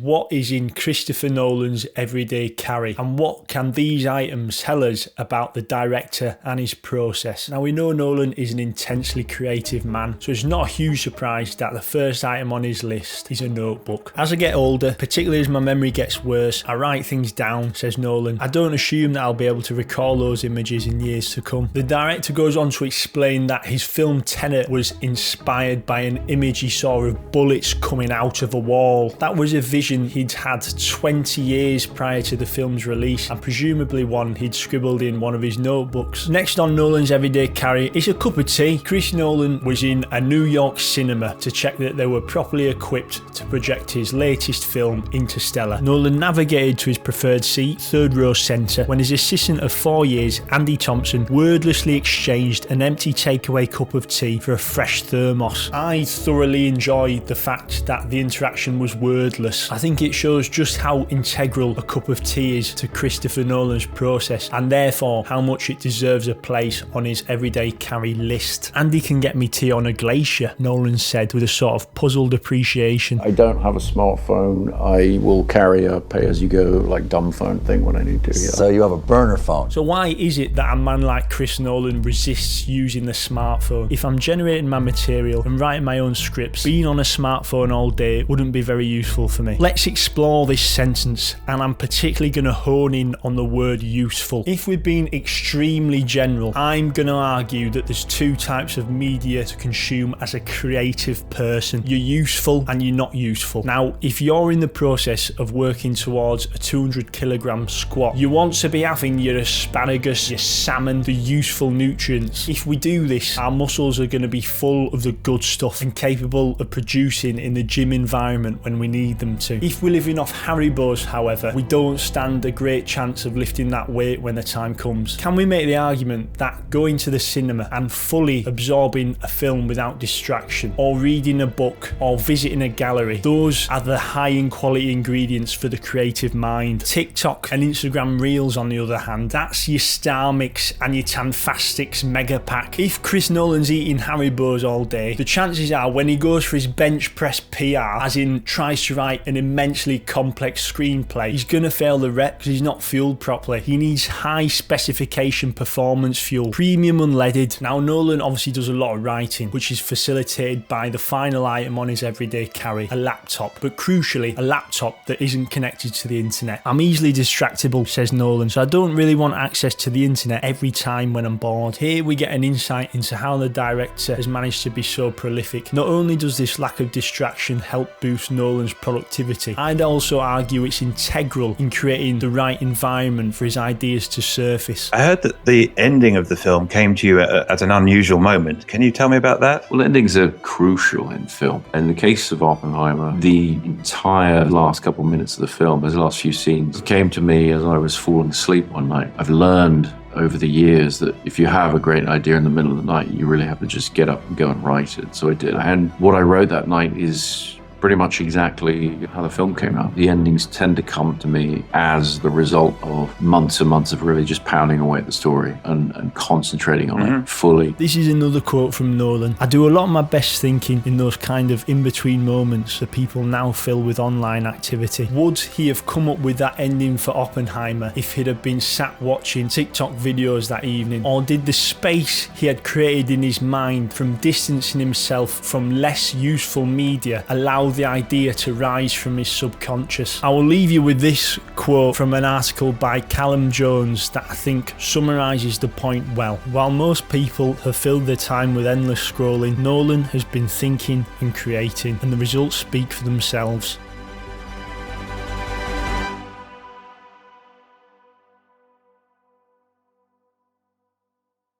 what is in Christopher Nolan's everyday carry, and what can these items tell us about the director and his process. Now, we know Nolan is an intensely creative man, so it's not a huge surprise that the first item on his list is a notebook. As I get older, particularly as my memory gets worse, I write things down, says Nolan. I don't assume that I'll be able to recall those images in years to come. The director goes on to explain that his film Tenet was inspired by an image he saw of bullets coming out of a wall. That was a vision he'd had 20 years prior to the film's release, and presumably one he'd scribbled in one of his notebooks. Next on Nolan's everyday carry is a cup of tea. Chris Nolan was in a New York cinema to check that they were properly equipped to project his latest film, Interstellar. Nolan navigated to his preferred seat, third row centre, when his assistant of 4 years, Andy Thompson, wordlessly exchanged an empty takeaway cup of tea for a fresh thermos. I thoroughly enjoyed the fact that the interaction was wordless. I think it shows just how integral a cup of tea is to Christopher Nolan's process, and therefore how much it deserves a place on his everyday carry list. Andy can get me tea on a glacier, Nolan said with a sort of puzzled appreciation. I don't have a smartphone. I will carry a pay-as-you-go, like, dumb phone thing when I need to. Yeah. So you have a burner phone. So why is it that a man like Chris Nolan resists using the smartphone? If I'm generating my material and writing my own scripts, being on a smartphone all day wouldn't be very useful for me. Let's explore this sentence, and I'm particularly going to hone in on the word useful. If we're being extremely general, I'm going to argue that there's two types of media to consume as a creative person. You're useful and you're not useful. Now, if you're in the process of working towards a 200 kilogram squat, you want to be having your asparagus, your salmon, the useful nutrients. If we do this, our muscles are going to be full of the good stuff and capable of producing in the gym environment when we need them to. If we're living off Haribos, however, we don't stand a great chance of lifting that weight when the time comes. Can we make the argument that going to the cinema and fully absorbing a film without distraction, or reading a book, or visiting a gallery, those are the high in quality ingredients for the creative mind? TikTok and Instagram Reels, on the other hand, that's your Star Mix and your Tanfastics mega pack. If Chris Nolan's eating Haribos all day, the chances are when he goes for his bench press PR, as in tries to write an immensely complex screenplay, he's gonna fail the rep because he's not fueled properly. He needs high specification performance fuel, premium unleaded. Now, Nolan obviously does a lot of writing, which is facilitated by the final item on his everyday carry, a laptop, but crucially a laptop that isn't connected to the internet. I'm easily distractible, says Nolan, so I don't really want access to the internet every time when I'm bored. Here we get an insight into how the director has managed to be so prolific. Not only does this lack of distraction help boost Nolan's productivity, I'd also argue it's integral in creating the right environment for his ideas to surface. I heard that the ending of the film came to you at an unusual moment. Can you tell me about that? Well, endings are crucial in film. In the case of Oppenheimer, the entire last couple of minutes of the film, those last few scenes, came to me as I was falling asleep one night. I've learned over the years that if you have a great idea in the middle of the night, you really have to just get up and go and write it. So I did. And what I wrote that night is pretty much exactly how the film came out. The endings tend to come to me as the result of months and months of really just pounding away at the story and concentrating on it fully. This is another quote from Nolan. I do a lot of my best thinking in those kind of in-between moments that people now fill with online activity. Would he have come up with that ending for Oppenheimer if he'd have been sat watching TikTok videos that evening? Or did the space he had created in his mind from distancing himself from less useful media allow the idea to rise from his subconscious? I will leave you with this quote from an article by Callum Jones that I think summarises the point well. While most people have filled their time with endless scrolling, Nolan has been thinking and creating, and the results speak for themselves.